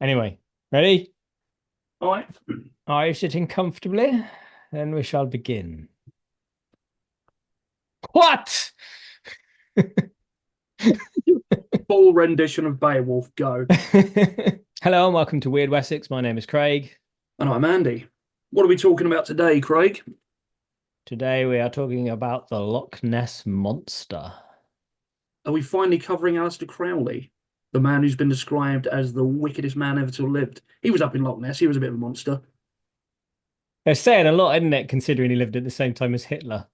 Anyway, ready? All right. Are you sitting comfortably? Then we shall begin. What? Full rendition of Beowulf, go. Hello and welcome to Wyrd Wessex. My name is Craig. And I'm Andy. What are we talking about today, Craig? Today we are talking about the Loch Ness Monster. Are we finally covering Aleister Crowley, the man who's been described as the wickedest man ever to have lived? He was up in Loch Ness. He was a bit of a monster. They're saying a lot, isn't it, considering he lived at the same time as Hitler,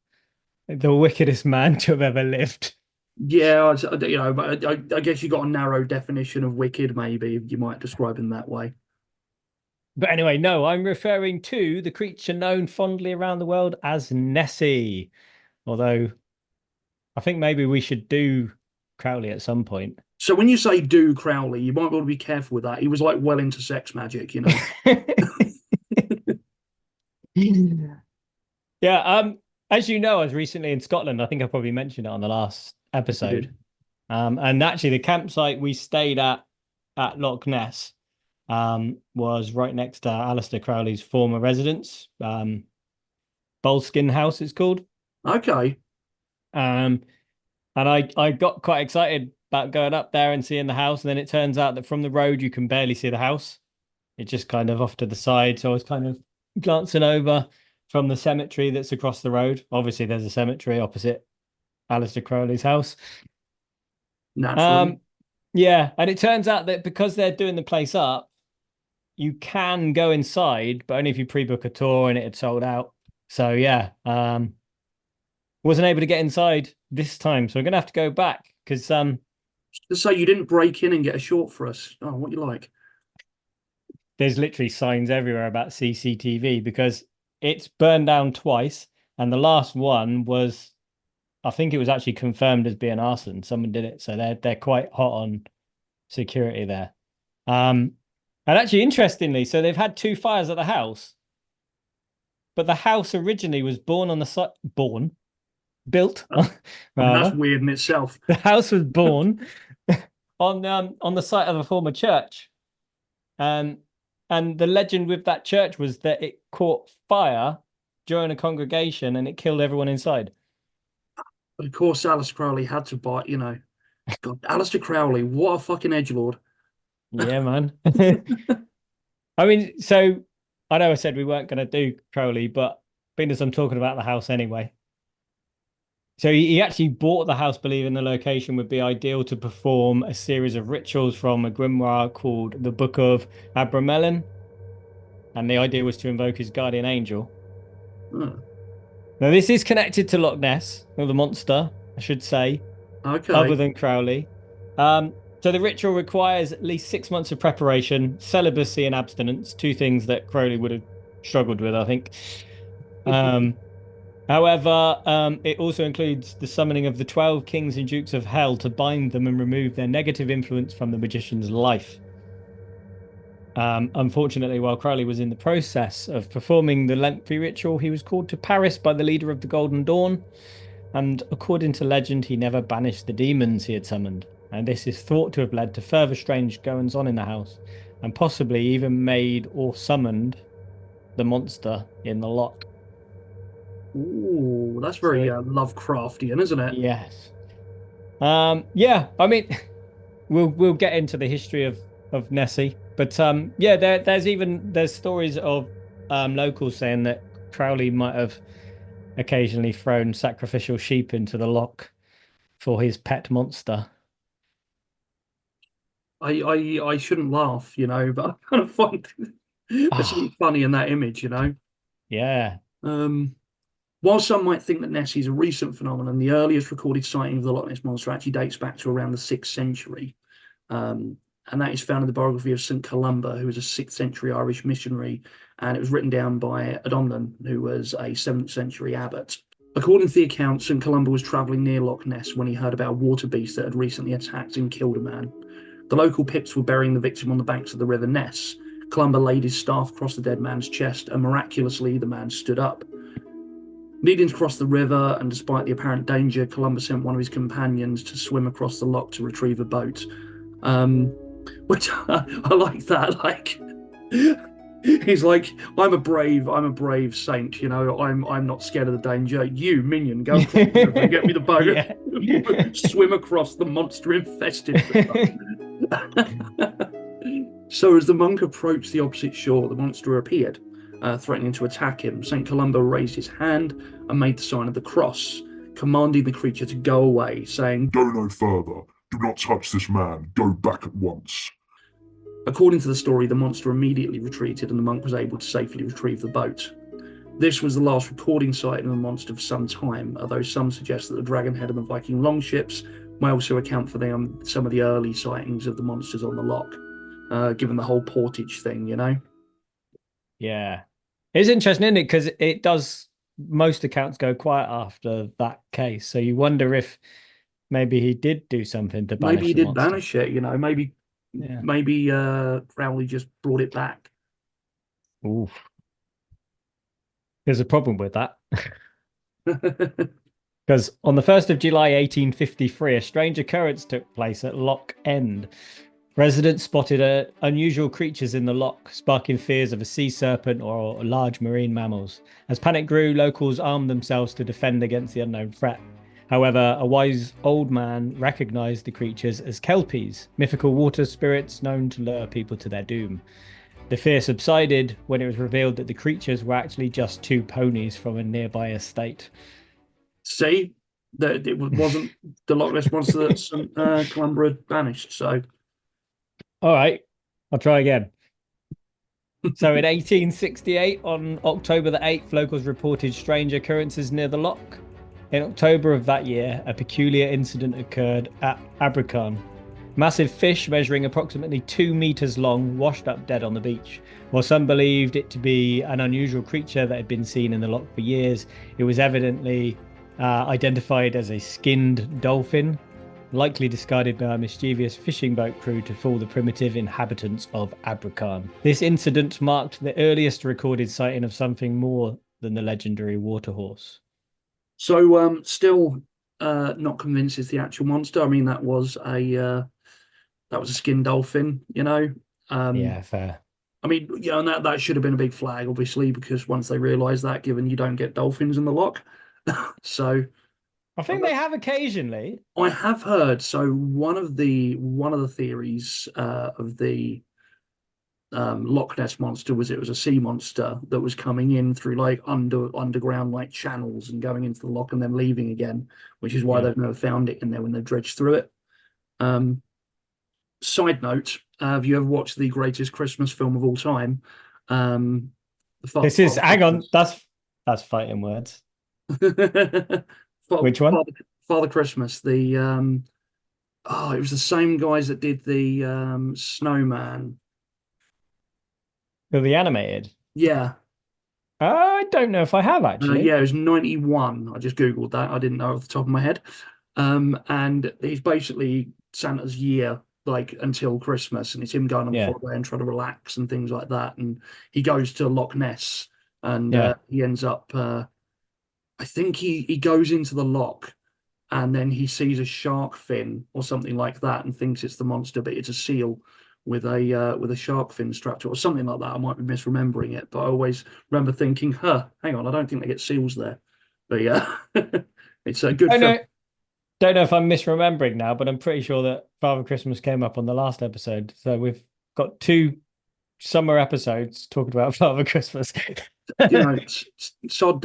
the wickedest man to have ever lived. Yeah, but I guess you got a narrow definition of wicked, maybe you might describe him that way. But anyway, no, I'm referring to the creature known fondly around the world as Nessie. Although I think maybe we should do Crowley at some point. So when you say do Crowley, you might want to be careful with that. He was like well into sex magic, you know. Yeah, as you know, I was recently in Scotland. I think I probably mentioned it on the last Yes, you episode. did. And actually the campsite we stayed at Loch Ness was right next to Aleister Crowley's former residence, Boleskine House it's called. Okay. Um, and I got quite excited about going up there and seeing the house, and then it turns out that from the road you can barely see the house. It's just kind of off to the side. So I was kind of glancing over from the cemetery that's across the road. Obviously, there's a cemetery opposite Aleister Crowley's house. Naturally. Um, yeah, and it turns out that because they're doing the place up, you can go inside, but only if you pre-book a tour and it had sold out. So yeah, wasn't able to get inside this time. So we're gonna have to go back because Just say you didn't break in and get a short for us. Oh, what you like? there's literally signs everywhere about CCTV because it's burned down twice, and the last one was, I think it was actually confirmed as being arson. Someone did it, so they're quite hot on security there. And actually, interestingly, so they've had two fires at the house, but the house originally was born on the site, built I mean, that's rather. weird in itself. The house was born on the site of a former church. Um, and the legend with that church was that it caught fire during a congregation and it killed everyone inside. Of course, Alistair Crowley had to buy, God, Alistair Crowley, what a fucking edgelord. Yeah, man. I mean, so I know I said we weren't going to do Crowley, but being as I'm talking about the house anyway. So he actually bought the house believing the location would be ideal to perform a series of rituals from a grimoire called the Book of Abramelin. And the idea was to invoke his guardian angel. Oh, Now, this is connected to Loch Ness, or the monster, I should say, other okay. than Crowley. So the ritual requires at least 6 months of preparation, celibacy, and abstinence, two things that Crowley would have struggled with, I think. Um, However, it also includes the summoning of the 12 kings and dukes of hell to bind them and remove their negative influence from the magician's life. Unfortunately, while Crowley was in the process of performing the lengthy ritual, he was called to Paris by the leader of the Golden Dawn. And according to legend, he never banished the demons he had summoned. And this is thought to have led to further strange goings on in the house, and possibly even made or summoned the monster in the loch. Ooh, that's So, very Lovecraftian, isn't it? yes. Yeah, I mean, we'll get into the history of Nessie, but yeah, there's stories of locals saying that Crowley might have occasionally thrown sacrificial sheep into the loch for his pet monster. I shouldn't laugh, but I kind of find there's something Oh, funny in that image. yeah. Um, while some might think that Nessie is a recent phenomenon, the earliest recorded sighting of the Loch Ness Monster actually dates back to around the 6th century. Um, and that is found in the biography of St. Columba, who was a 6th century Irish missionary, and it was written down by Adomnan, who was a 7th century abbot. According to the account, St. Columba was travelling near Loch Ness when he heard about a water beast that had recently attacked and killed a man. The local Picts were burying the victim on the banks of the River Ness. Columba laid his staff across the dead man's chest, and miraculously the man stood up. Needing to cross the river, and despite the apparent danger, Columba sent one of his companions to swim across the loch to retrieve a boat. Um, which I like that. Like he's like, I'm a brave saint. You know, I'm not scared of the danger. You minion, go across the river and get me the boat. Yeah. Swim across the monster-infested river. So as the monk approached the opposite shore, the monster appeared, threatening to attack him. St. Columba raised his hand and made the sign of the cross, commanding the creature to go away, saying, Go no further. Do not touch this man. Go back at once. according to the story, the monster immediately retreated and the monk was able to safely retrieve the boat. This was the last recording sighting of the monster for some time, although some suggest that the dragonhead and the Viking longships may also account for some of the early sightings of the monsters on the loch, given the whole portage thing, you know? Yeah. It's interesting, isn't it? Because it does, most accounts go quiet after that case. So you wonder if maybe he did do something to Maybe banish he the did monster. banish it, you know? Maybe Yeah. Crowley just brought it back. Oof. There's a problem with that. Because on the 1st of July 1853, a strange occurrence took place at Loch End. Residents spotted unusual creatures in the loch, sparking fears of a sea serpent or large marine mammals. As panic grew, locals armed themselves to defend against the unknown threat. However, a wise old man recognized the creatures as kelpies, mythical water spirits known to lure people to their doom. The fear subsided when it was revealed that the creatures were actually just two ponies from a nearby estate. See, that it wasn't the Loch Ness monster that St. Columba had banished. So, All right, I'll try again. So in 1868, on October the 8th, locals reported strange occurrences near the loch. In October of that year, a peculiar incident occurred at Abercarn. Massive fish measuring approximately 2 meters long washed up dead on the beach. While some believed it to be an unusual creature that had been seen in the loch for years, it was evidently identified as a skinned dolphin, likely discarded by a mischievous fishing boat crew to fool the primitive inhabitants of Abercarn. This incident marked the earliest recorded sighting of something more than the legendary waterhorse. so still not convinced it's the actual monster. I mean, that was a skin dolphin, you know. Yeah, fair. I mean, you know, and that should have been a big flag, obviously, because once they realised that, given you don't get dolphins in the loch, so I think they have occasionally. I have heard. So one of the theories of the Loch Ness monster was it was a sea monster that was coming in through like underground like channels and going into the loch and then leaving again, which is why Yeah. they've never found it in there when they've dredged through it. Um, Side note: have you ever watched the greatest Christmas film of all time? Um, This is Father hang on, Christmas. that's fighting words. Father, Which one? Father Christmas. It was the same guys that did the Snowman. The animated. Yeah, I don't know if I have actually. yeah, it was 91. I just Googled that. I didn't know off the top of my head. And he's basically Santa's year, like until Christmas, and it's him going on Yeah. holiday and trying to relax and things like that. And he goes to Loch Ness and Yeah. he ends up, I think he goes into the loch and then he sees a shark fin or something like that and thinks it's the monster, but it's a seal with a shark fin strapped to it or something like that. I might be misremembering it, but I always remember thinking, "Huh, hang on, I don't think they get seals there." But yeah, it's a good Don't film. know don't know if I'm misremembering now, but I'm pretty sure that Father Christmas came up on the last episode. So we've got two summer episodes talking about Father Christmas. You know, sod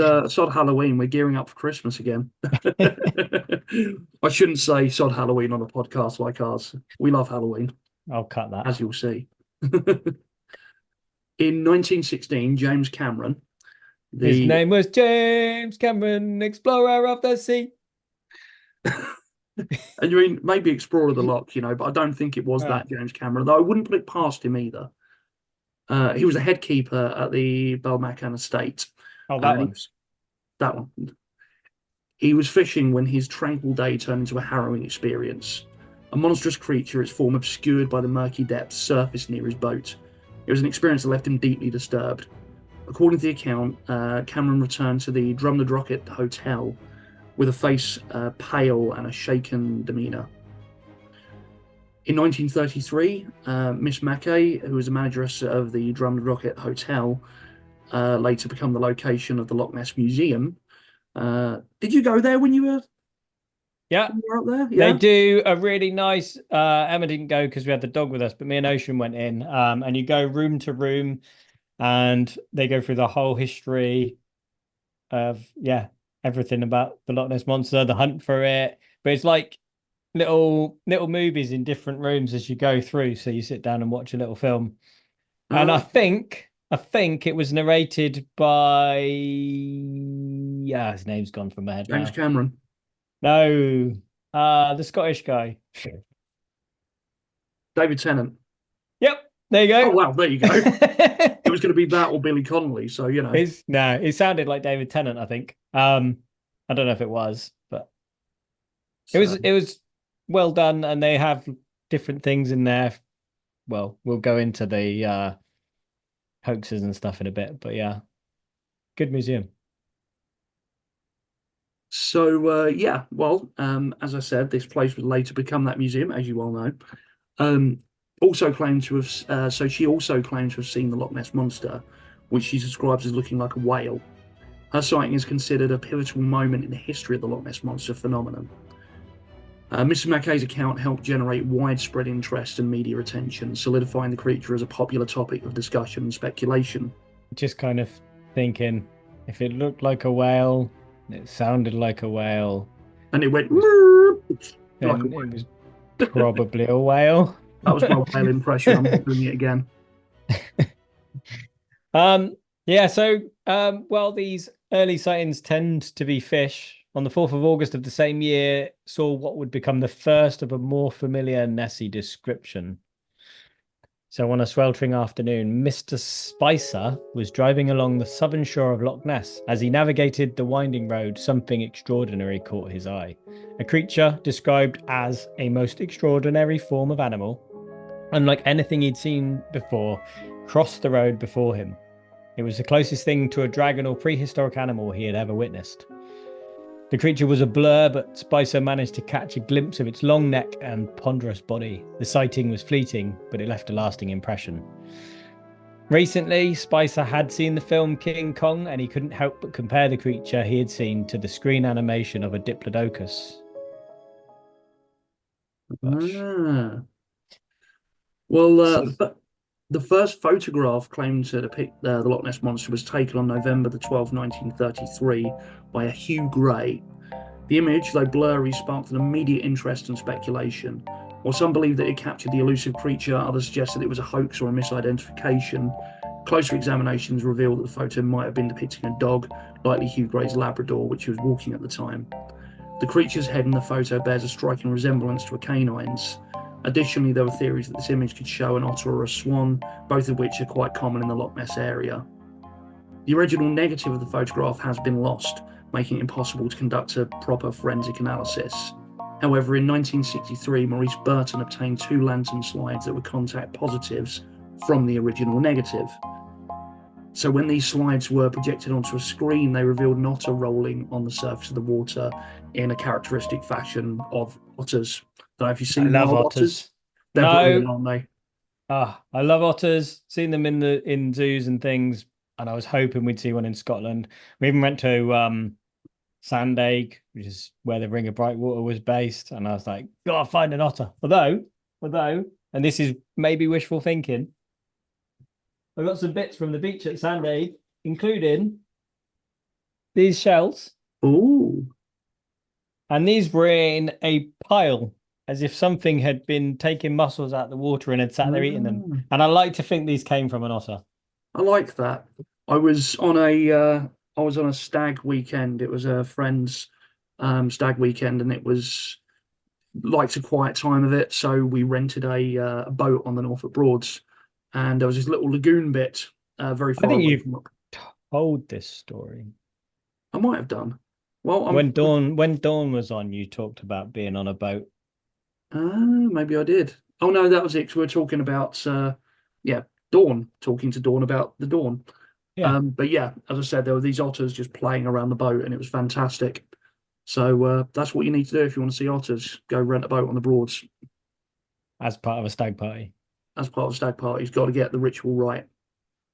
Halloween. We're gearing up for Christmas again. I shouldn't say sod Halloween on a podcast like ours. We love Halloween, I'll cut that. as you'll see. In 1916, James Cameron, His the name was James Cameron, explorer of the sea. and you mean maybe Explorer of the Loch, you know, but I don't think it was Ah, that James Cameron, though I wouldn't put it past him either. He was a head keeper at the Belmacan estate. oh, that He one. was that one. He was fishing when his tranquil day turned into a harrowing experience. A monstrous creature, its form obscured by the murky depths, surfaced near his boat. It was an experience that left him deeply disturbed. According to the account, Cameron returned to the Drumnad Rocket Hotel with a face pale and a shaken demeanour. In 1933, Miss Mackay, who was a manageress of the Drummond Rocket Hotel, later become the location of the Loch Ness Museum. Did you go there when Yeah, you were up there? they Yeah. do a really nice. Emma didn't go because we had the dog with us, but me and Ocean went in. And you go room to room, and they go through the whole history of everything about the Loch Ness monster, the hunt for it. But it's like little movies in different rooms as you go through. So you sit down and watch a little film. And Uh, I think it was narrated by his name's gone from my head James now. Cameron. No, the Scottish guy. David Tennant. Yep, there you Oh, go. wow. There you go. It was going to be that or Billy Connolly. So, It's no, it sounded like David Tennant, I think. I don't know if it was, but So, it was well done, and they have different things in there. Well, we'll go into the hoaxes and stuff in a bit, but yeah, good museum. yeah. Well, as I said, this place would later become that museum, as you well know. Um, also claimed to have, so she also claimed to have seen the Loch Ness monster, which she describes as looking like a whale. Her sighting is considered a pivotal moment in the history of the Loch Ness monster phenomenon. Mrs. Mackay's account helped generate widespread interest and media attention, solidifying the creature as a popular topic of discussion and speculation. Just kind of thinking if it looked like a whale, it sounded like a whale, And it went like a then whale. it was probably a whale. That was my whale impression. I'm not doing it again. Yeah, so well, these early sightings tend to be fish. On the 4th of August of the same year, saw what would become the first of a more familiar Nessie description. So on a sweltering afternoon, Mr. Spicer was driving along the southern shore of Loch Ness. As he navigated the winding road, something extraordinary caught his eye. A creature described as a most extraordinary form of animal, unlike anything he'd seen before, crossed the road before him. It was the closest thing to a dragon or prehistoric animal he had ever witnessed. The creature was a blur, but Spicer managed to catch a glimpse of its long neck and ponderous body. The sighting was fleeting, but it left a lasting impression. Recently, Spicer had seen the film King Kong, and he couldn't help but compare the creature he had seen to the screen animation of a diplodocus. Ah. Well, So, the first photograph claimed to depict the Loch Ness monster was taken on November the 12th, 1933, by a Hugh Gray. The image, though blurry, sparked an immediate interest and speculation. While some believe that it captured the elusive creature, others suggested it was a hoax or a misidentification. Closer examinations revealed that the photo might have been depicting a dog, likely Hugh Gray's Labrador, which he was walking at the time. The creature's head in the photo bears a striking resemblance to a canine's. Additionally, there were theories that this image could show an otter or a swan, both of which are quite common in the Loch Ness area. The original negative of the photograph has been lost, making it impossible to conduct a proper forensic analysis. However, in 1963, Maurice Burton obtained 2 lantern slides that were contact positives from the original negative. So when these slides were projected onto a screen, they revealed an otter rolling on the surface of the water in a characteristic fashion of otters. Don't know if you've I seen love wild otters. otters. They're No, brilliant, aren't they? I love otters. Seen them in zoos and things, and I was hoping we'd see one in Scotland. We even went to Sandegg, which is where the Ring of Bright Water was based, and I was like, gotta find an otter. Although, and this is maybe wishful thinking, I got some bits from the beach at Sandegg, including these shells, Oh, and these were in a pile, as if something had been taking mussels out of the water and had sat there eating them. And I like to think these came from an otter. I like that. I was on a stag weekend. It was a friend's stag weekend, and it was liked a quiet time of it. So we rented a boat on the Norfolk Broads, and there was this little lagoon bit very I far think away you've from. told this story. I might have done. Well, When Dawn was on, you talked about being on a boat. maybe I did. Oh no, that was it. 'Cause we were talking about yeah, Dawn, talking to Dawn about the Dawn. Yeah. But yeah, as I said, there were these otters just playing around the boat, and it was fantastic. So that's what you need to do if you want to see otters. Go rent a boat on the Broads. as part of a stag party. as part of a stag party. He's got to get the ritual right.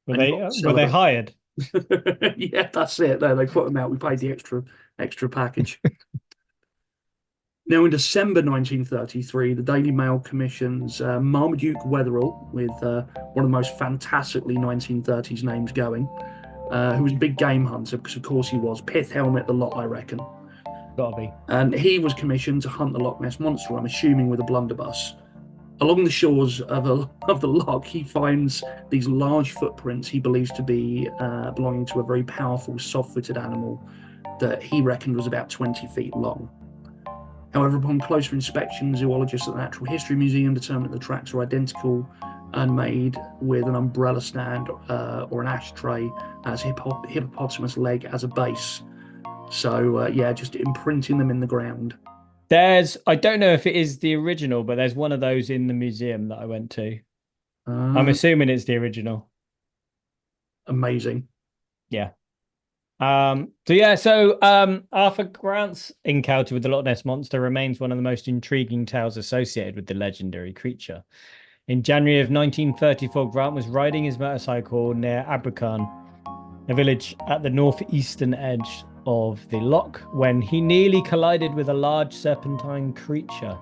Were And he's they got to were they celebrate. hired? Yeah, that's it. There, they put them out. We paid the extra package. Now, in December 1933, the Daily Mail commissions Marmaduke Wetherell with one of the most fantastically 1930s names going, who was a big game hunter, because of course he was. Pith helmet the lot, I reckon. Gotta be. And he was commissioned to hunt the Loch Ness Monster, I'm assuming with a blunderbuss. Along the shores of the loch, he finds these large footprints he believes to be belonging to a very powerful soft-footed animal that he reckoned was about 20 feet long. However, upon closer inspection, zoologists at the Natural History Museum determined that the tracks are identical and made with an umbrella stand or an ashtray as hippopotamus leg as a base. So, yeah, just imprinting them in the ground. I don't know if it is the original, but there's one of those in the museum that I went to. I'm assuming it's the original. Amazing. Yeah. Arthur Grant's encounter with the Loch Ness Monster remains one of the most intriguing tales associated with the legendary creature. In January of 1934, Grant was riding his motorcycle near Abercarn, a village at the northeastern edge of the loch, when he nearly collided with a large serpentine creature.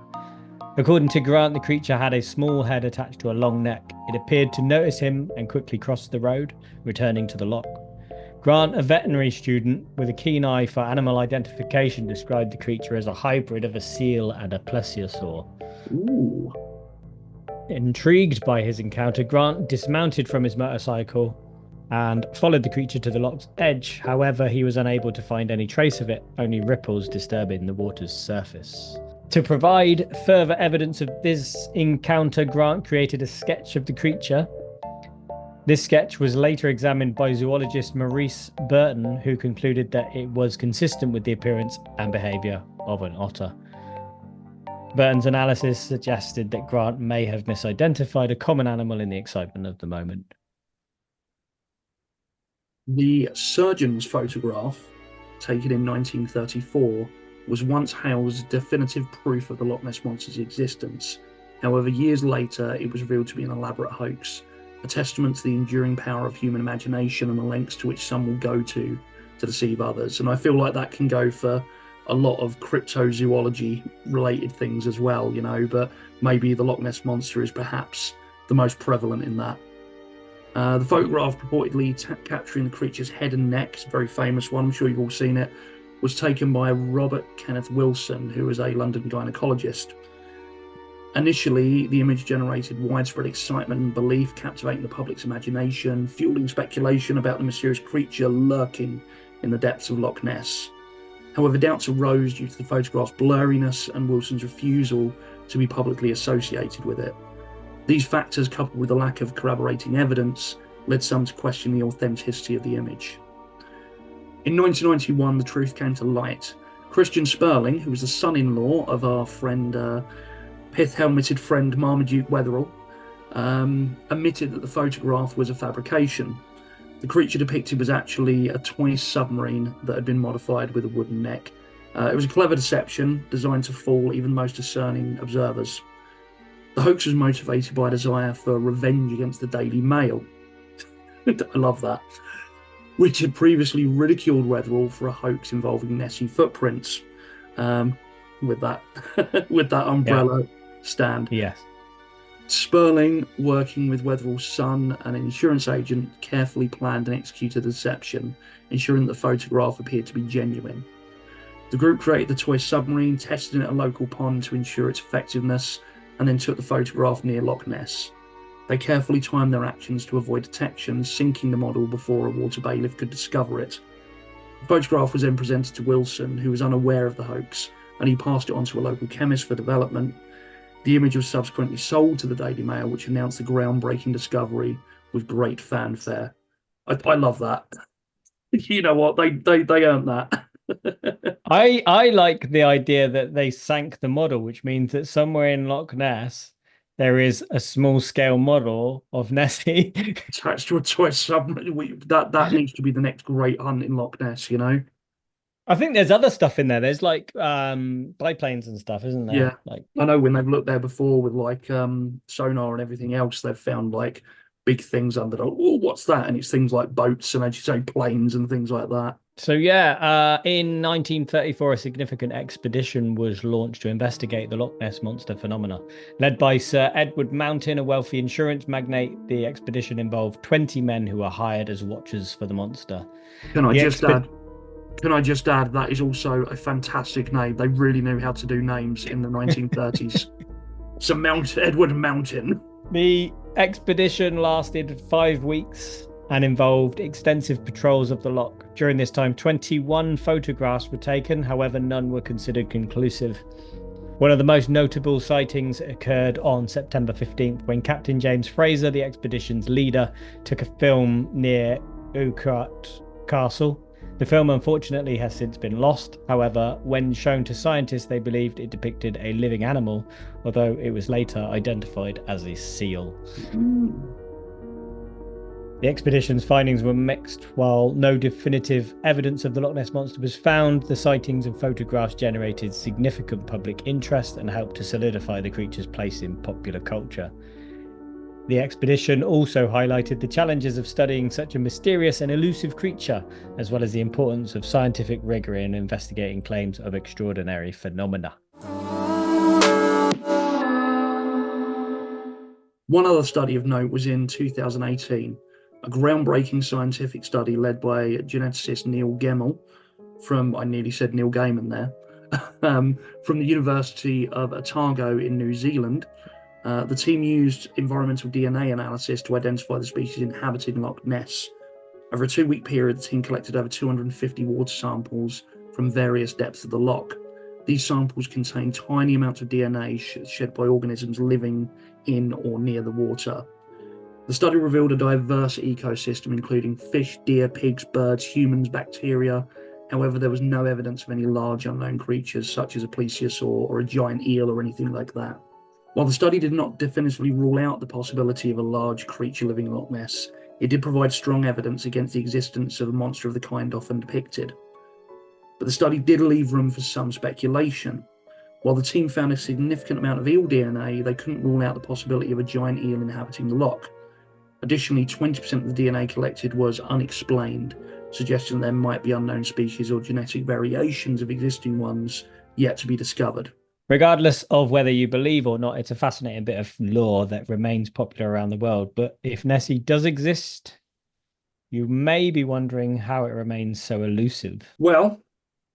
According to Grant, the creature had a small head attached to a long neck. It appeared to notice him and quickly crossed the road, returning to the loch. Grant, a veterinary student with a keen eye for animal identification, described the creature as a hybrid of a seal and a plesiosaur. Ooh. Intrigued by his encounter, Grant dismounted from his motorcycle and followed the creature to the loch's edge. However, he was unable to find any trace of it, only ripples disturbing the water's surface. To provide further evidence of this encounter, Grant created a sketch of the creature. This sketch was later examined by zoologist Maurice Burton, who concluded that it was consistent with the appearance and behavior of an otter. Burton's analysis suggested that Grant may have misidentified a common animal in the excitement of the moment. The surgeon's photograph, taken in 1934, was once hailed as definitive proof of the Loch Ness Monster's existence. However, years later, it was revealed to be an elaborate hoax, a testament to the enduring power of human imagination and the lengths to which some will go to deceive others. And I feel like that can go for a lot of cryptozoology related things as well, but maybe the Loch Ness Monster is perhaps the most prevalent in that. The photograph purportedly capturing the creature's head and neck, it's a very famous one, I'm sure you've all seen it, was taken by Robert Kenneth Wilson, who was a London gynecologist. Initially, the image generated widespread excitement and belief, captivating the public's imagination, fueling speculation about the mysterious creature lurking in the depths of Loch Ness. However, doubts arose due to the photograph's blurriness and Wilson's refusal to be publicly associated with it. These factors, coupled with the lack of corroborating evidence, led some to question the authenticity of the image. In 1991, the truth came to light. Christian Sperling, who was the son-in-law of our friend, pith-helmeted friend Marmaduke Wetherell, admitted that the photograph was a fabrication. The creature depicted was actually a toy submarine that had been modified with a wooden neck. It was a clever deception designed to fool even the most discerning observers. The hoax was motivated by a desire for revenge against the Daily Mail. I love that. Which had previously ridiculed Wetherell for a hoax involving Nessie footprints. With that umbrella stand. Yes. Sperling, working with Wetherell's son, an insurance agent, carefully planned and executed the deception, ensuring that the photograph appeared to be genuine. The group created the toy submarine, tested it at a local pond to ensure its effectiveness, and then took the photograph near Loch Ness. They carefully timed their actions to avoid detection, sinking the model before a water bailiff could discover it. The photograph was then presented to Wilson, who was unaware of the hoax, and he passed it on to a local chemist for development. The image was subsequently sold to the Daily Mail, which announced the groundbreaking discovery with great fanfare. I love that. You know what? They earned that. I like the idea that they sank the model, which means that somewhere in Loch Ness there is a small scale model of Nessie attached to a toy submarine. That needs to be the next great hunt in Loch Ness, I think there's other stuff in there. There's like biplanes and stuff, isn't there? Yeah. Like, I know when they've looked there before with like sonar and everything else, they've found like big things under the, oh, what's that? And it's things like boats and, as you say, planes and things like that. so yeah, in 1934, a significant expedition was launched to investigate the Loch Ness monster phenomena. Led by Sir Edward Mountain, a wealthy insurance magnate, the expedition involved 20 men who were hired as watchers for the monster. Can I The just add? Can I just add that is also a fantastic name. They really knew how to do names in the 1930s. So Edward Mountain. The expedition lasted 5 weeks and involved extensive patrols of the loch. During this time, 21 photographs were taken, however, none were considered conclusive. One of the most notable sightings occurred on September 15th when Captain James Fraser, the expedition's leader, took a film near Urquhart Castle. The film, unfortunately, has since been lost. However, when shown to scientists, they believed it depicted a living animal, although it was later identified as a seal. The expedition's findings were mixed. While no definitive evidence of the Loch Ness monster was found, the sightings and photographs generated significant public interest and helped to solidify the creature's place in popular culture. The expedition also highlighted the challenges of studying such a mysterious and elusive creature, as well as the importance of scientific rigor in investigating claims of extraordinary phenomena. One other study of note was in 2018, a groundbreaking scientific study led by geneticist Neil Gemmell from, I nearly said Neil Gaiman there, from the University of Otago in New Zealand. The team used environmental DNA analysis to identify the species inhabiting Loch Ness. Over a 2-week period, the team collected over 250 water samples from various depths of the loch. These samples contain tiny amounts of DNA shed by organisms living in or near the water. The study revealed a diverse ecosystem, including fish, deer, pigs, birds, humans, bacteria. However, there was no evidence of any large unknown creatures such as a plesiosaur or a giant eel or anything like that. While the study did not definitively rule out the possibility of a large creature living in Loch Ness, it did provide strong evidence against the existence of a monster of the kind often depicted. But the study did leave room for some speculation. While the team found a significant amount of eel DNA, they couldn't rule out the possibility of a giant eel inhabiting the loch. Additionally, 20% of the DNA collected was unexplained, suggesting there might be unknown species or genetic variations of existing ones yet to be discovered. Regardless of whether you believe or not, it's a fascinating bit of lore that remains popular around the world. But if Nessie does exist, you may be wondering how it remains so elusive. Well,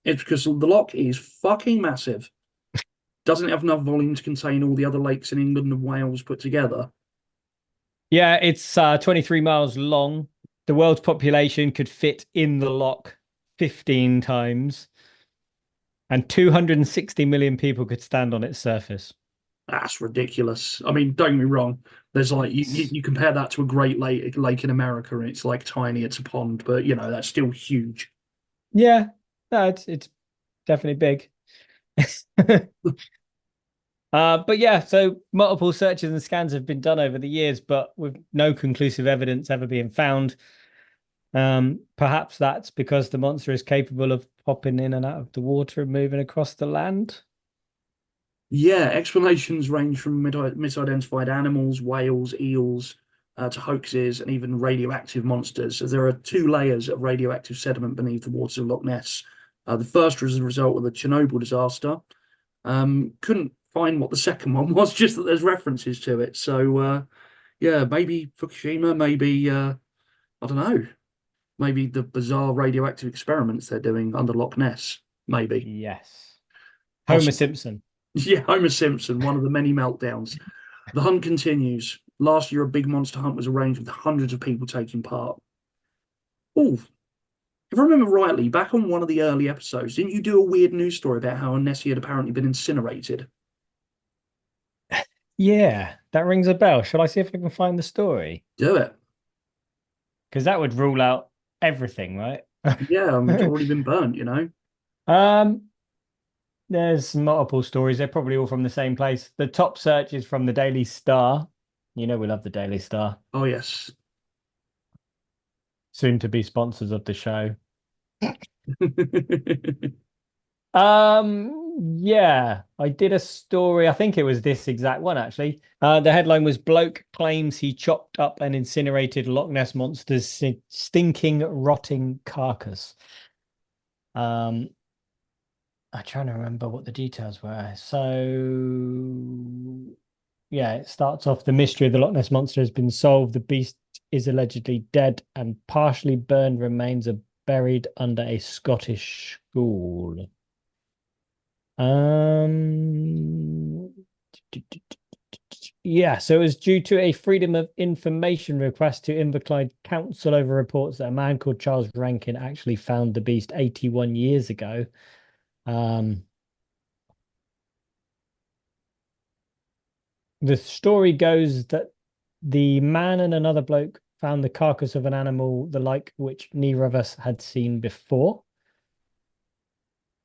it's because the loch is fucking massive. Doesn't have enough volume to contain all the other lakes in England and Wales put together. Yeah, it's 23 miles long. The world's population could fit in the loch 15 times. And 260 million people could stand on its surface. That's ridiculous. I mean, don't get me wrong. There's like you compare that to a Great Lake in America, and it's like tiny. It's a pond, but that's still huge. Yeah, no, it's definitely big. But yeah, so multiple searches and scans have been done over the years, but with no conclusive evidence ever being found. Perhaps that's because the monster is capable of popping in and out of the water and moving across the land. Yeah, explanations range from misidentified animals, whales, eels, to hoaxes, and even radioactive monsters. So there are 2 layers of radioactive sediment beneath the waters of Loch Ness. The first was a result of the Chernobyl disaster. Couldn't find what the second one was, just that there's references to it. So, yeah, maybe Fukushima, maybe, I don't know, maybe the bizarre radioactive experiments they're doing under Loch Ness, maybe. Yes. Homer Possibly. Simpson. Yeah, Homer Simpson, one of the many meltdowns. The hunt continues. Last year, a big monster hunt was arranged with hundreds of people taking part. Oh, if I remember rightly, back on one of the early episodes, didn't you do a weird news story about how Nessie had apparently been incinerated? Yeah, that rings a bell. Shall I see if I can find the story? Do it. Because that would rule out everything, right? Yeah, it's already been burnt. Um, there's multiple stories. They're probably all from the same place. The top search is from the Daily Star. We love the Daily Star. Oh, yes. Soon to be sponsors of the show. Yeah, I did a story. I think it was this exact one actually. The headline was "Bloke claims he chopped up and incinerated Loch Ness monster's stinking, rotting carcass." Um, I'm trying to remember what the details were. So, yeah, it starts off: the mystery of the Loch Ness monster has been solved. The beast is allegedly dead, and partially burned remains are buried under a Scottish school. Um, yeah, so it was due to a Freedom of Information request to Inverclyde Council over reports that a man called Charles Rankin actually found the beast 81 years ago. Um, the story goes that the man and another bloke found the carcass of an animal the like which neither of us had seen before.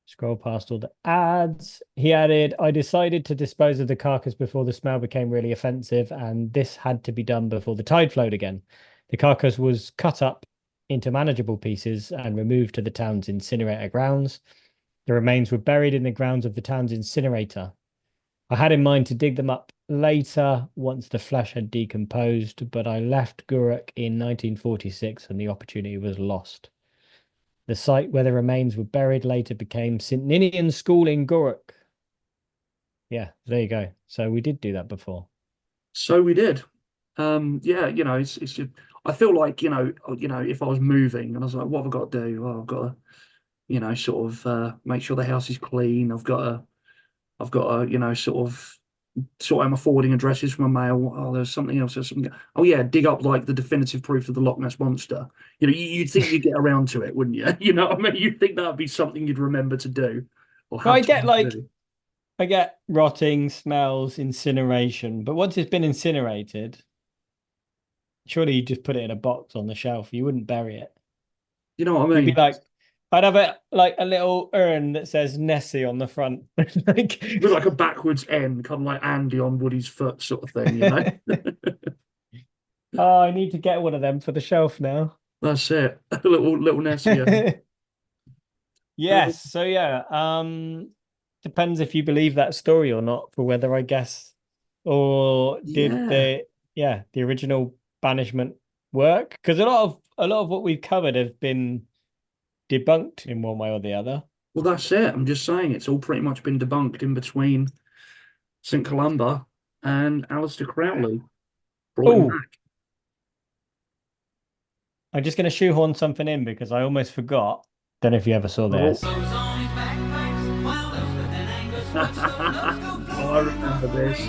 Scroll past all the ads. He added, I decided to dispose of the carcass before the smell became really offensive, and this had to be done before the tide flowed again. The carcass was cut up into manageable pieces and removed to the town's incinerator grounds. The remains were buried in the grounds of the town's incinerator. I had in mind to dig them up later once the flesh had decomposed, but I left Guruk in 1946 and the opportunity was lost. The site where the remains were buried later became St. Ninian School in Guruk. Yeah, there you go. So we did do that before. So we did. Yeah, it's just, I feel like, if I was moving and I was like, what have I got to do? Well, I've got to, sort of make sure the house is clean. I've got to, sort of sort out my forwarding addresses for my mail. Oh, there's something else. There's something. Oh yeah, dig up like the definitive proof of the Loch Ness monster. You'd think you'd get around to it, wouldn't you? You know what I mean? You'd think that'd be something you'd remember to do or Well, have time to do. I get rotting, smells, incineration, but once it's been incinerated, surely you just put it in a box on the shelf. You wouldn't bury it. You know what I You'd be mean? like, I'd have it like a little urn that says Nessie on the front. Like, With like a backwards N, kind of like Andy on Woody's foot sort of thing. oh, I need to get one of them for the shelf now. That's it. A little Nessie. Yes. So yeah, depends if you believe that story or not for whether I guess or did Yeah. the original banishment work? Because a lot of what we've covered have been debunked in one way or the other. Well, that's it. I'm just saying it's all pretty much been debunked in between St. Columba and Aleister Crowley. Brought him Oh, back. I'm just going to shoehorn something in because I almost forgot. Don't know if you ever saw Oh, this. oh, I remember this.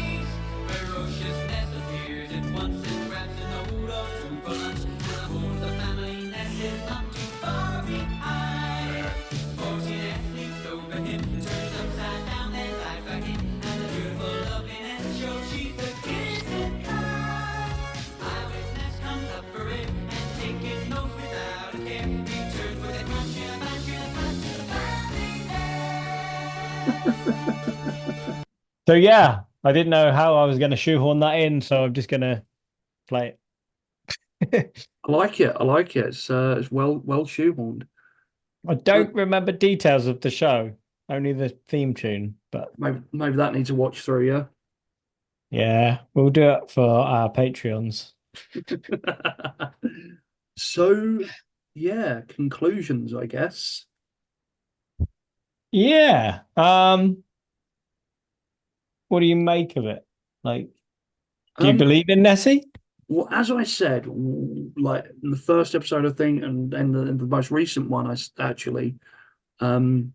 So yeah, I didn't know how I was going to shoehorn that in, so I'm just going to play it. I like it. I like it. It's well shoehorned. I don't remember details of the show, only the theme tune, but Maybe that needs a watch through, yeah. yeah, we'll do it for our Patreons. So, yeah, conclusions, I guess. Yeah. What do you make of it? Like, do you Um, believe in Nessie? well, as I said, like in the first episode, I think, and the most recent one, actually, um,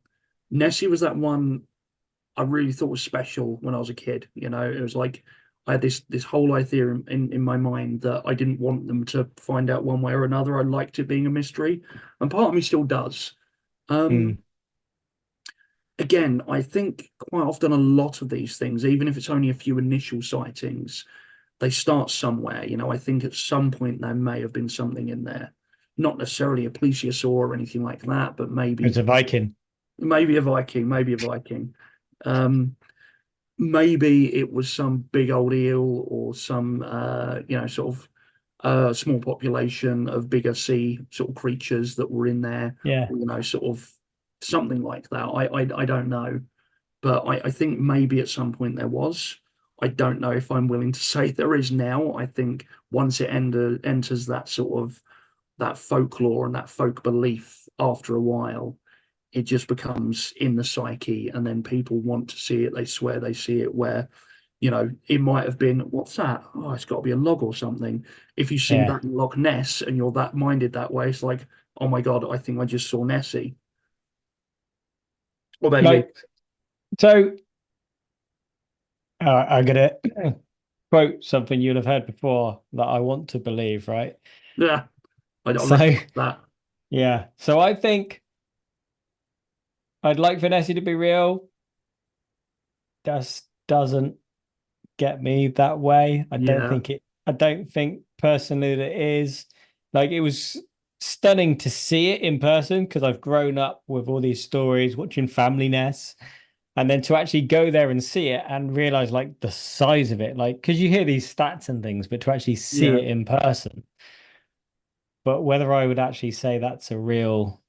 Nessie was that one I really thought was special when I was a kid. It was like I had this whole idea in my mind that I didn't want them to find out one way or another. I liked it being a mystery, and part of me still does. Hmm. Again, I think quite often a lot of these things, even if it's only a few initial sightings, they start somewhere. I think at some point there may have been something in there, not necessarily a plesiosaur or anything like that, but It's maybe a Viking. maybe a Viking, maybe a Viking. Um, Maybe it was some big old eel or some sort of a small population of bigger sea sort of creatures that were in there, Yeah. sort of something like that. I don't know, but I think maybe at some point there was. I don't know if I'm willing to say there is now. I think once it enters that sort of that folklore and that folk belief after a while, it just becomes in the psyche, and then people want to see it. They swear they see it. Where it might have been, what's that? Oh, it's got to be a log or something. If you see Yeah. that in Loch Ness and you're that minded that way, it's like, oh my God, I think I just saw Nessie. What about you? Like, so I'm gonna quote something you'll have heard before that I want to believe, right? Yeah, I So reckon that. yeah. So I think I'd like Vanessa to be real. Just doesn't get me that way. Yeah, I don't think personally that it is. Like, it was stunning to see it in person because I've grown up with all these stories watching Family Ness. And then to actually go there and see it and realize like the size of it, like, because you hear these stats and things, but to actually see yeah, it in person. But whether I would actually say that's a real,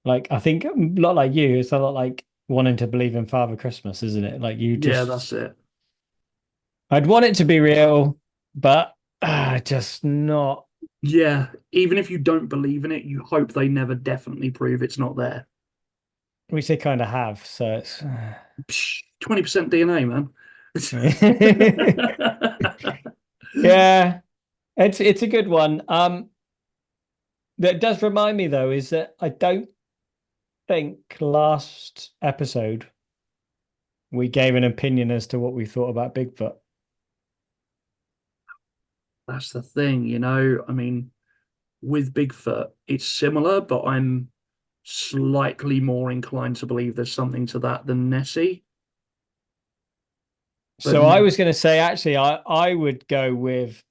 like, I think a lot like you, it's a lot like wanting to believe in Father Christmas, isn't it? Like, you yeah, just, that's it. I'd want it to be real, but just not, Yeah, even if you don't believe in it, you hope they never definitely prove it's not there. which they kind of have. So it's, 20% DNA, man. yeah, it's a good one. That does remind me though, is that I don't think last episode we gave an opinion as to what we thought about Bigfoot. That's the thing, I mean, with Bigfoot, it's similar, but I'm slightly more inclined to believe there's something to that than Nessie. But So I was going to say, actually, I would go with,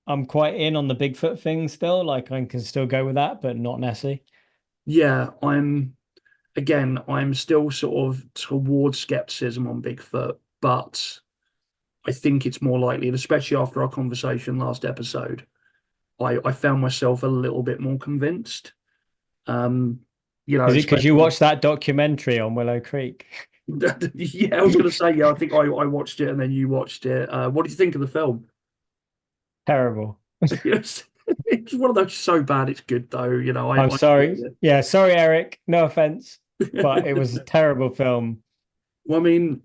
I'm quite in on the Bigfoot thing still. Like, I can still go with that, but not Nessie. yeah, I'm still sort of towards skepticism on Bigfoot, but I think it's more likely, and especially after our conversation last episode, I found myself a little bit more convinced. Um, Is it because you especially watched that documentary on Willow Creek? yeah, I was going to say, yeah, I think I watched it and then you watched it. What do you think of the film? Terrible. It's one of those so bad it's good though. I'm I sorry. enjoyed Yeah, sorry, Eric. No offense, but it was a it. terrible film. Well, I mean,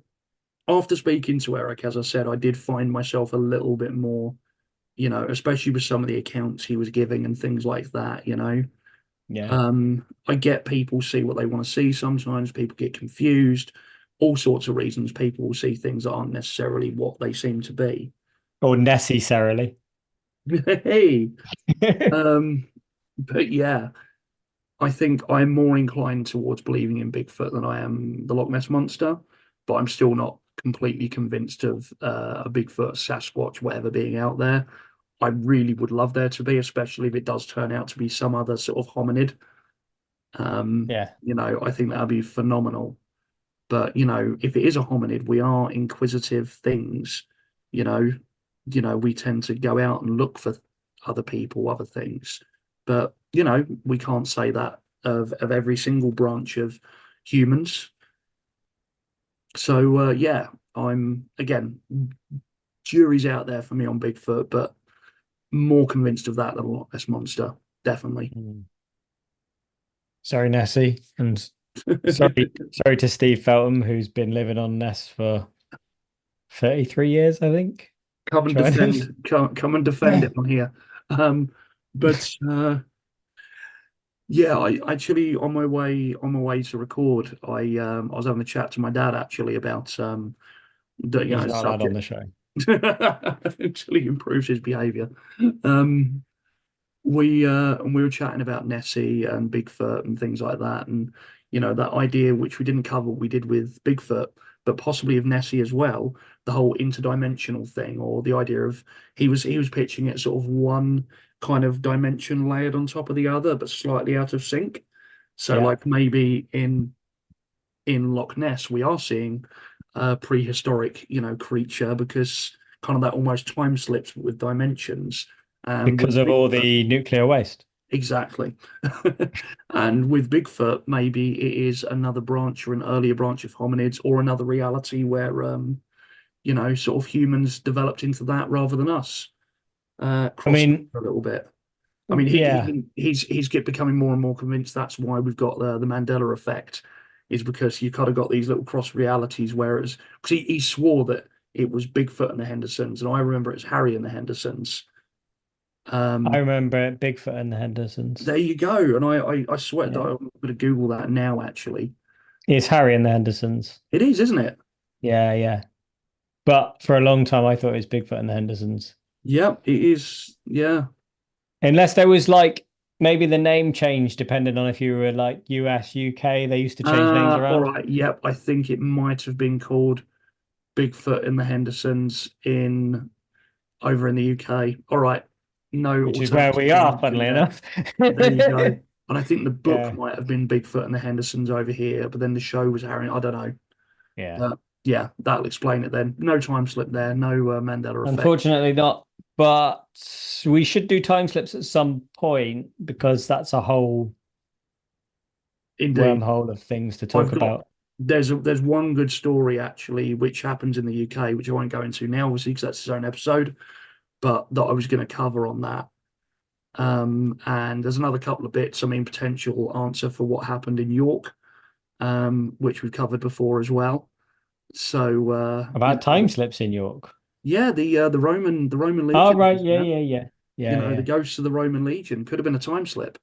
after speaking to Eric, as I said, I did find myself a little bit more, especially with some of the accounts he was giving and things like that. Yeah. I get people see what they want to see sometimes, people get confused, all sorts of reasons people will see things that aren't necessarily what they seem to be. Or necessarily. Hey, um, but yeah, I think I'm more inclined towards believing in Bigfoot than I am the Loch Ness Monster, but I'm still not completely convinced of a Bigfoot, Sasquatch, whatever being out there. I really would love there to be, especially if it does turn out to be some other sort of hominid. Yeah. I think that'd be phenomenal. But if it is a hominid, we are inquisitive things. You know, we tend to go out and look for other people, other things. But we can't say that of every single branch of humans. So yeah, I'm again, jury's out there for me on Bigfoot, but more convinced of that than Loch Ness Monster, definitely. Mm. Sorry, Nessie. And sorry to Steve Feltham, who's been living on Ness for 33 years, I think. Come and Trying to. defend, come and defend it on here. Um, but yeah, I actually on my way to record, I was having a chat to my dad actually about the He's not allowed on subject. the show. Actually improves his behavior. And we were chatting about Nessie and Bigfoot and things like that, and that idea which we didn't cover, we did with Bigfoot, but possibly of Nessie as well, the whole interdimensional thing, or the idea of he was pitching it sort of one kind of dimension layered on top of the other, but slightly out of sync. So Yeah. like maybe in Loch Ness we are seeing a prehistoric creature because kind of that almost time slips with dimensions Because of all the nuclear waste. Exactly. And with Bigfoot, maybe it is another branch or an earlier branch of hominids or another reality where, sort of humans developed into that rather than us, I crossing mean, a little bit. I mean, yeah, he's becoming more and more convinced that's why we've got the Mandela effect, is because you kind of got these little cross realities. Whereas, because he swore that it was Bigfoot and the Hendersons, and I remember it's Harry and the Hendersons. I Um, remember Bigfoot and the Hendersons. there you go. And I swear that Yeah. I'm going to Google that now. Actually, It's Harry and the Hendersons. it is, isn't it? Yeah, yeah. But for a long time, I thought it was Bigfoot and the Hendersons. Yep, it is. Yeah. Unless there was like maybe the name changed depending on if you were like US, UK. They used to change names All around. right. Yep. I think it might have been called Bigfoot and the Hendersons in over in the UK. All right. No Which is where alternative we are, pronunciation funnily there. enough. There you go. And I think the book Yeah, might have been Bigfoot and the Hendersons over here, but then the show was Harry. I don't know. yeah. Yeah, that'll explain it then. No time slip there. No Mandela effect. Unfortunately, not. But we should do time slips at some point because that's a whole Indeed. wormhole of things to I've talk got about. there's one good story actually which happens in the UK, which I won't go into now, obviously, because that's its own episode, but that I was going to cover on that. And there's another couple of bits, I mean, potential answer for what happened in York, which we've covered before as well. So About time slips in York. yeah, the Roman Oh, Legion, right. Yeah, yeah, yeah. Yeah, the yeah. ghosts of the Roman Legion could have been a time slip.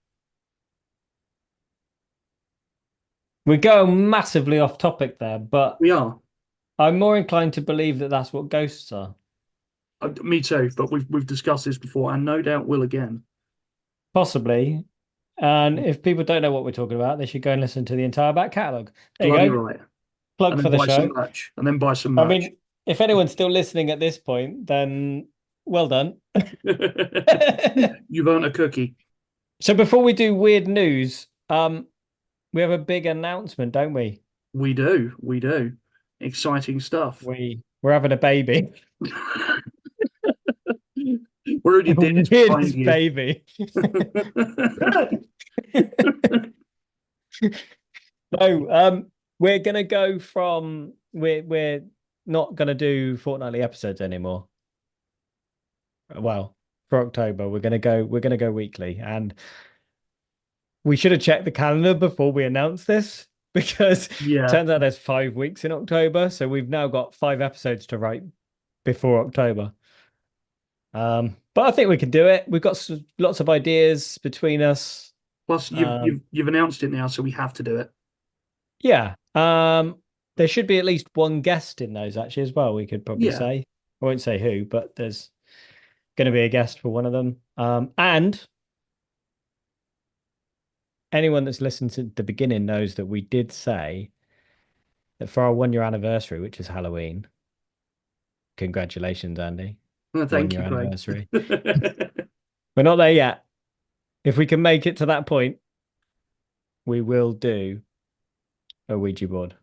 We're going massively off topic there, but We are. I'm more inclined to believe that that's what ghosts are. Me too, but we've discussed this before, and no doubt will again. Possibly. And if people don't know what we're talking about, they should go and listen to the entire back catalogue. There Bloody you go. right. Plug And for then the buy some show. merch. And then buy some I merch. mean, if anyone's still listening at this point, then well done. You've earned a cookie. So before we do weird news, we have a big announcement, don't we? We do. We do. Exciting stuff. We're having a baby. We already did. It's behind Weirdest you. baby. No, we're gonna go from we're not gonna do fortnightly episodes anymore. Well, for October, we're gonna go weekly, and we should have checked the calendar before we announced this because Yeah. turns out there's 5 weeks in October, so we've now got 5 episodes to write before October. But I think we can do it. We've got lots of ideas between us. Plus, you've announced it now, so we have to do it. Yeah. There should be at least one guest in those actually as well. We could probably say. I won't say who, but there's going to be a guest for one of them. And anyone that's listened to the beginning knows that we did say that for our 1 year anniversary, which is Halloween. Congratulations, Andy. Well, thank you, Craig. Anniversary. We're not there yet. If we can make it to that point, we will do a Ouija board.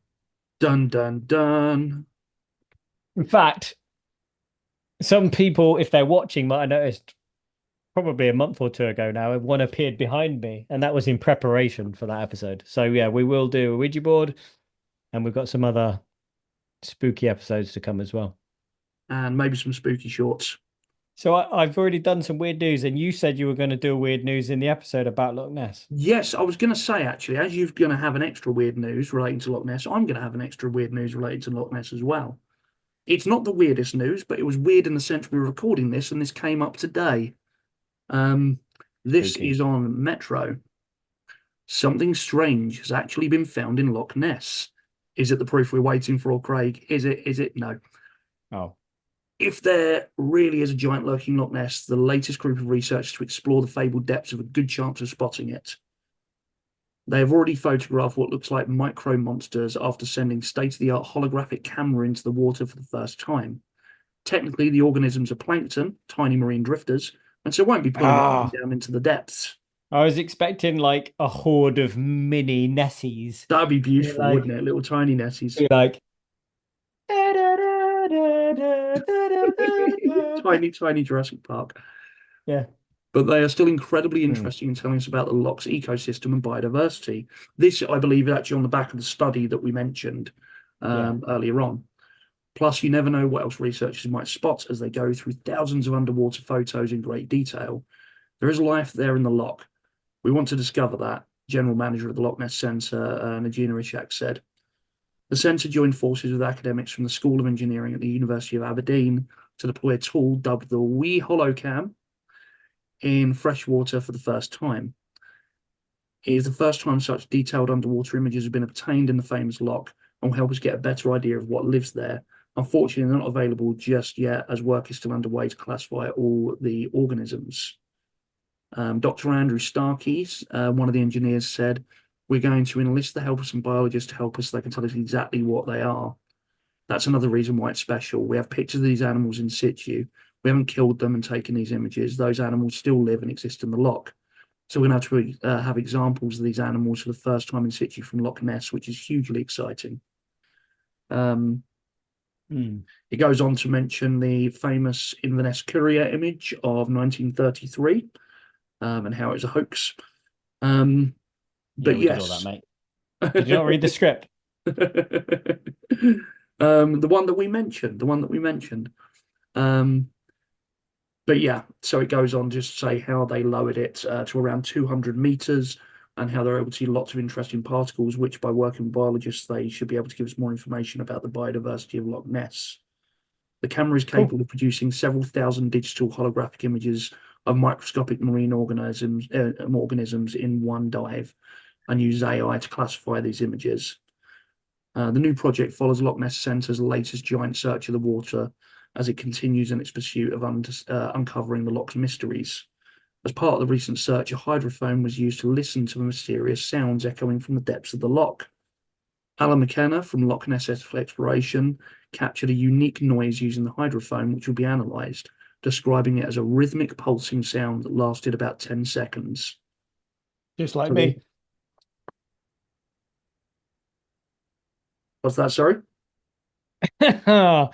Dun dun dun. In fact, some people, if they're watching, might have noticed probably a month or two ago now, one appeared behind me, and that was in preparation for that episode. So yeah, we will do a Ouija board, and we've got some other spooky episodes to come as well. And maybe some spooky shorts. So I've already done some weird news, and you said you were going to do weird news in the episode about Loch Ness. Yes, I was going to say, actually, as you're going to have an extra weird news relating to Loch Ness, I'm going to have an extra weird news related to Loch Ness as well. It's not the weirdest news, but it was weird in the sense we were recording this, and this came up today. This Spooky. is on Metro. Something strange has actually been found in Loch Ness. Is it the proof we're waiting for, Craig? Is it? Is it? No. Oh. If there really is a giant lurking Loch Ness, the latest group of researchers to explore the fabled depths have a good chance of spotting it. They have already photographed what looks like micro monsters after sending state-of-the-art holographic camera into the water for the first time. Technically, the organisms are plankton, tiny marine drifters, and so won't be pulling anything down into the depths. I was expecting like a horde of mini Nessies. That'd be beautiful, like, wouldn't it? Little tiny Nessies. Like Tiny Jurassic Park. Yeah. But they are still incredibly interesting in telling us about the loch's ecosystem and biodiversity. This, I believe, is actually on the back of the study that we mentioned earlier on. Plus, you never know what else researchers might spot as they go through thousands of underwater photos in great detail. There is life there in the loch. We want to discover that, General Manager of the Loch Ness Centre, Najina Ishak, said. The centre joined forces with academics from the School of Engineering at the University of Aberdeen to deploy a tool dubbed the Wee Holocam in freshwater for the first time. It is the first time such detailed underwater images have been obtained in the famous loch and will help us get a better idea of what lives there. Unfortunately, they're not available just yet as work is still underway to classify all the organisms. Dr. Andrew Starkey, one of the engineers, said, "We're going to enlist the help of some biologists to help us so they can tell us exactly what they are. That's another reason why it's special. We have pictures of these animals in situ. We haven't killed them and taken these images. Those animals still live and exist in the loch. So we're going to have examples of these animals for the first time in situ from Loch Ness, which is hugely exciting." It goes on to mention the famous Inverness Courier image of 1933 and how it was a hoax. But we did all that, mate. Did you not read the script? The one that we mentioned. But yeah, so it goes on just to say how they lowered it to around 200 meters and how they're able to see lots of interesting particles, which by working with biologists, they should be able to give us more information about the biodiversity of Loch Ness. The camera is capable of producing several thousand digital holographic images of microscopic marine organisms in one dive and uses AI to classify these images. The new project follows Loch Ness Centre's latest giant search of the water as it continues in its pursuit of uncovering the loch's mysteries. As part of the recent search, a hydrophone was used to listen to the mysterious sounds echoing from the depths of the loch. Alan McKenna from Loch Ness Exploration captured a unique noise using the hydrophone, which will be analysed, describing it as a rhythmic pulsing sound that lasted about 10 seconds. Just like me. What's that, sorry? That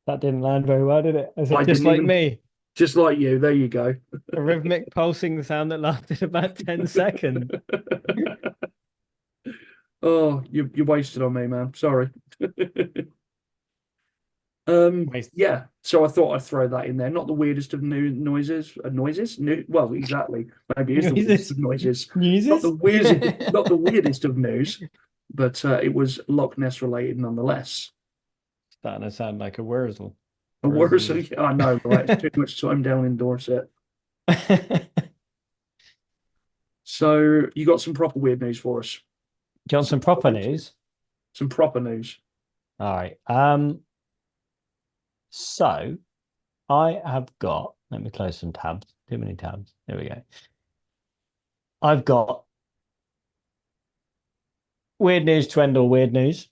didn't land very well, did it? I said, just like me. Just like you. There you go. A rhythmic pulsing sound that lasted about 10 seconds. Oh, you're wasted on me, man. Sorry. Yeah, so I thought I'd throw that in there. Not the weirdest of noises. Well, exactly. Maybe it is the weirdest of noises. Not the weirdest of news, but it was Loch Ness related nonetheless. Starting to sound like a Wurzel. A Wurzel. I know, right? It's too much time down in Dorset. So you got some proper weird news for us? Do you want some proper news? Some proper news. All right. So I have got, let me close some tabs. Too many tabs. There we go. I've got weird news to end all weird news.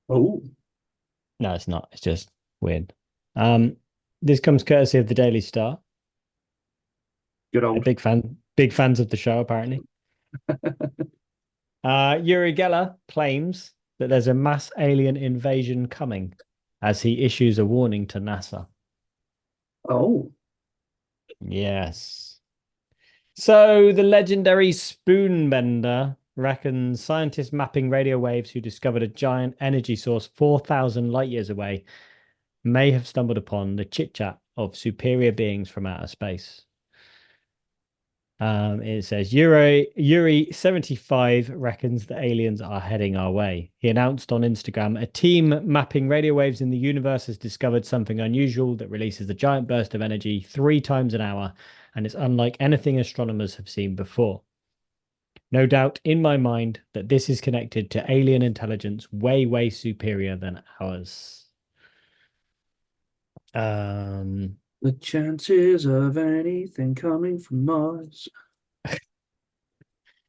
Oh. No, it's not. It's just weird. This comes courtesy of the Daily Star. Good old. Big fans of the show, apparently. Uri Geller claims that there's a mass alien invasion coming as he issues a warning to NASA. Oh. Yes. So the legendary spoonbender reckons scientists mapping radio waves who discovered a giant energy source 4,000 light years away may have stumbled upon the chit-chat of superior beings from outer space. It says Yuri 75 reckons the aliens are heading our way. He announced on Instagram, a team mapping radio waves in the universe has discovered something unusual that releases a giant burst of energy 3 times an hour, and it's unlike anything astronomers have seen before. No doubt in my mind that this is connected to alien intelligence way, way superior than ours. The chances of anything coming from Mars.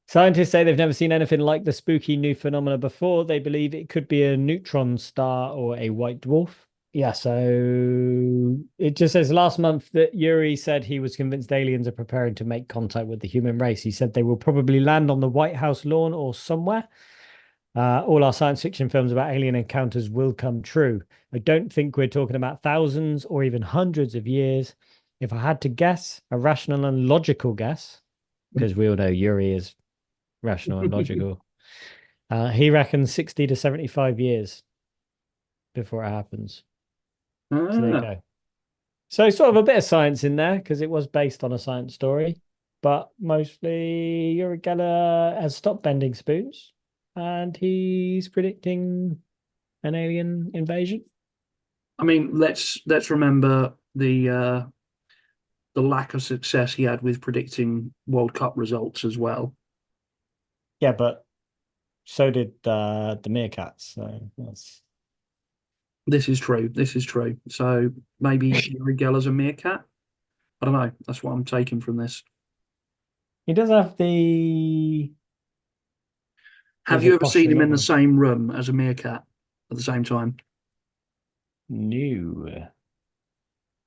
Scientists say they've never seen anything like the spooky new phenomena before. They believe it could be a neutron star or a white dwarf. Yeah, so it just says last month that Yuri said he was convinced aliens are preparing to make contact with the human race. He said they will probably land on the White House lawn or somewhere. All our science fiction films about alien encounters will come true. I don't think we're talking about thousands or even hundreds of years. If I had to guess, a rational and logical guess, because we all know Yuri is rational and logical. He reckons 60 to 75 years before it happens. So there you Ah, go. So sort of a bit of science in there because it was based on a science story, but mostly Yuri Geller has stopped bending spoons and he's predicting an alien invasion. I mean, let's remember the lack of success he had with predicting World Cup results as well. Yeah, but so did the meerkats. So that's This is true. This is true. So maybe Yuri Geller's a meerkat. I don't know. That's what I'm taking from this. he does have the Have there's you a ever seen posture him in the longer. same room as a meerkat at the same time? No.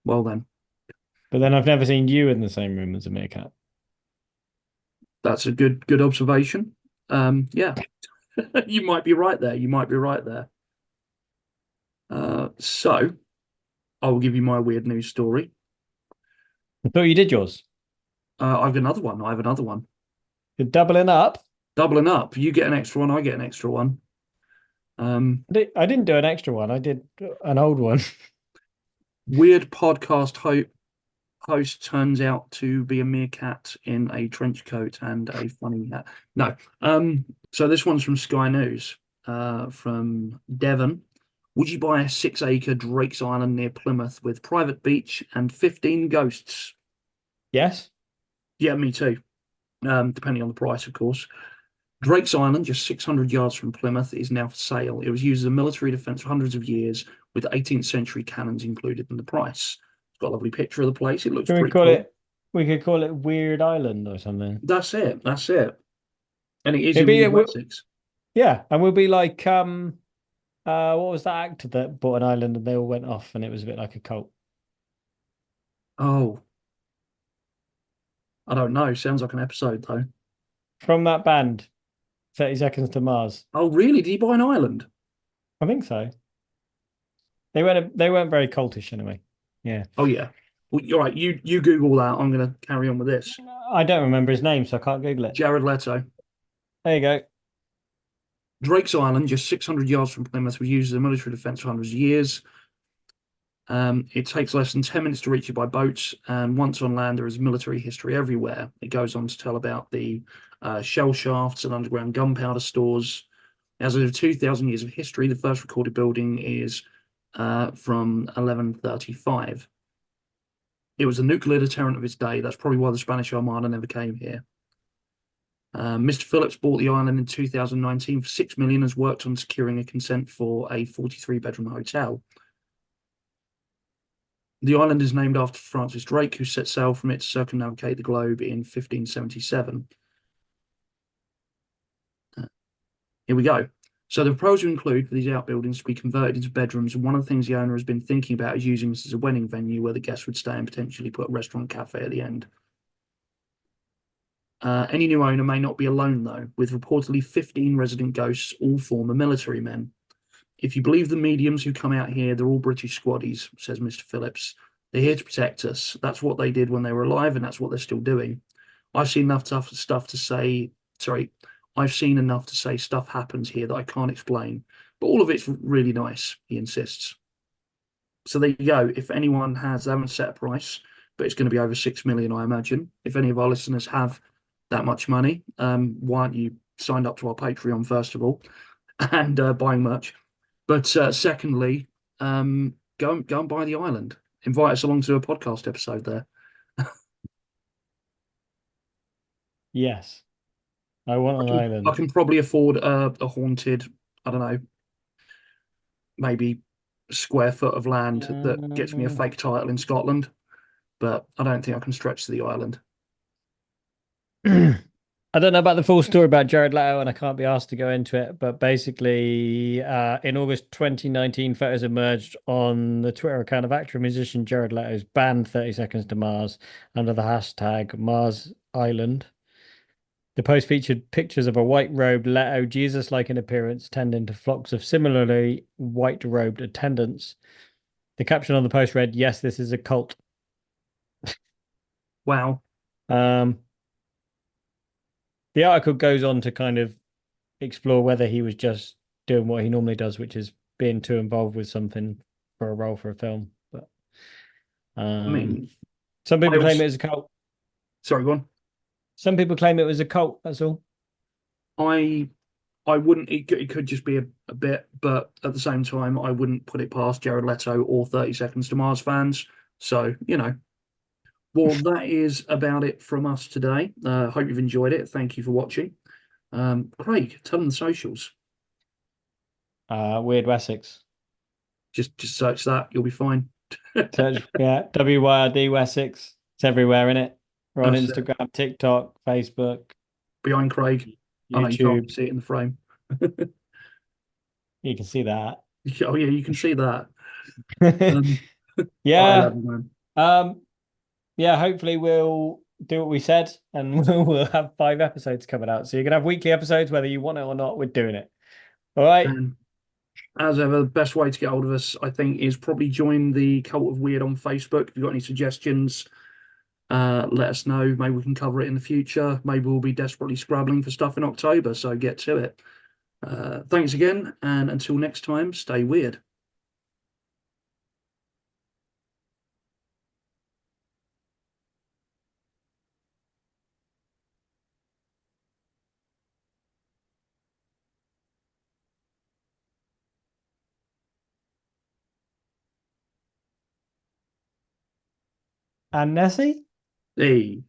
Well, then, But then I've never seen you in the same room as a meerkat. that's a good observation. Yeah, you might be right there. You might be right there. So I will give you my weird news story. I thought you did yours. I've got another one. I have another one. You're doubling up. Doubling up. You get an extra one. I get an extra one. I didn't do an extra one. I did an old one. Weird podcast host turns out to be a meerkat in a trench coat and a funny hat. No. So this one's from Sky News, from Devon. Would you buy a 6-acre Drake's Island near Plymouth with private beach and 15 ghosts? Yes. Yeah, me too. Depending on the price, of course. Drake's Island, just 600 yards from Plymouth, is now for sale. It was used as a military defense for hundreds of years, with 18th century cannons included in the price. It's got a lovely picture of the place. It looks Can we pretty call cool. it? We could call it Weird Island or something. That's it. That's it. And it is It'd in be, Wyrd Wessex. yeah, and we'll be like what was that actor that bought an island and they all went off and it was a bit like a cult? Oh, I don't know. Sounds like an episode though. From that band, 30 Seconds to Mars. Oh, really? Did he buy an island? I think so. They weren't very cultish anyway. Yeah. Oh yeah. Well, you're right. You Google that. I'm going to carry on with this. I don't remember his name, so I can't Google it. Jared Leto. There you go. Drake's Island, just 600 yards from Plymouth, was used as a military defense for hundreds of years. It takes less than 10 minutes to reach it by boat, and once on land, there is military history everywhere. It goes on to tell about the shell shafts and underground gunpowder stores. It has over 2,000 years of history. The first recorded building is from 1135. It was a nuclear deterrent of its day. That's probably why the Spanish Armada never came here. Mr. Phillips bought the island in 2019 for $6 million, has worked on securing a consent for a 43-bedroom hotel. The island is named after Francis Drake, who set sail from it to circumnavigate the globe in 1577. Here we go. So the proposal include for these outbuildings to be converted into bedrooms, and one of the things the owner has been thinking about is using this as a wedding venue where the guests would stay and potentially put a restaurant cafe at the end. Any new owner may not be alone, though, with reportedly 15 resident ghosts, all former military men. If you believe the mediums who come out here, they're all British squaddies, says Mr. Phillips. They're here to protect us. That's what they did when they were alive, and that's what they're still doing. I've seen enough stuff to say, I've seen enough to say stuff happens here that I can't explain. But all of it's really nice, he insists. So there you go. If anyone has, they haven't set a price, but it's going to be over 6 million, I imagine. If any of our listeners have that much money, why aren't you signed up to our Patreon, first of all, and buying merch? But secondly, go and buy the island. Invite us along to a podcast episode there. Yes. I want an I island. can probably afford a haunted, I don't know, maybe square foot of land that gets me a fake title in Scotland, but I don't think I can stretch to the island. I don't know about the full story about Jared Leto, and I can't be asked to go into it. But basically, in August 2019, photos emerged on the Twitter account of actor and musician Jared Leto's band 30 Seconds to Mars under the hashtag Mars Island. The post featured pictures of a white-robed Leto, Jesus-like in appearance, tending to flocks of similarly white-robed attendants. The caption on the post read, "Yes, this is a cult." Wow. Um, the article goes on to kind of explore whether he was just doing what he normally does, which is being too involved with something for a role for a film. But I mean, some I people claim also, it was a cult. sorry, go on. Some people claim it was a cult. That's all. I I wouldn't. It could just be a bit, but at the same time, I wouldn't put it past Jared Leto or 30 Seconds to Mars fans. So, well, that is about it from us today. Hope you've enjoyed it. Thank you for watching. Craig, tell them the socials. Wyrd Wessex. Just search that. You'll be fine. Search, yeah, WYRD Wessex. It's everywhere in it. We're on That's it. Instagram, TikTok, Facebook, Behind Craig. I know you can't YouTube. see it in the frame. You can see that. Oh, yeah, you can see that. Um, I Yeah. love you, man. Um, yeah, hopefully we'll do what we said and we'll have 5 episodes coming out. So you're gonna have weekly episodes, whether you want it or not, we're doing it. All right. And as ever, the best way to get hold of us, I think, is probably join the Cult of Weird on Facebook. If you've got any suggestions, let us know. Maybe we can cover it in the future. Maybe we'll be desperately scrabbling for stuff in October, so get to it. Thanks again, and until next time, stay weird. And Nessie? Hey.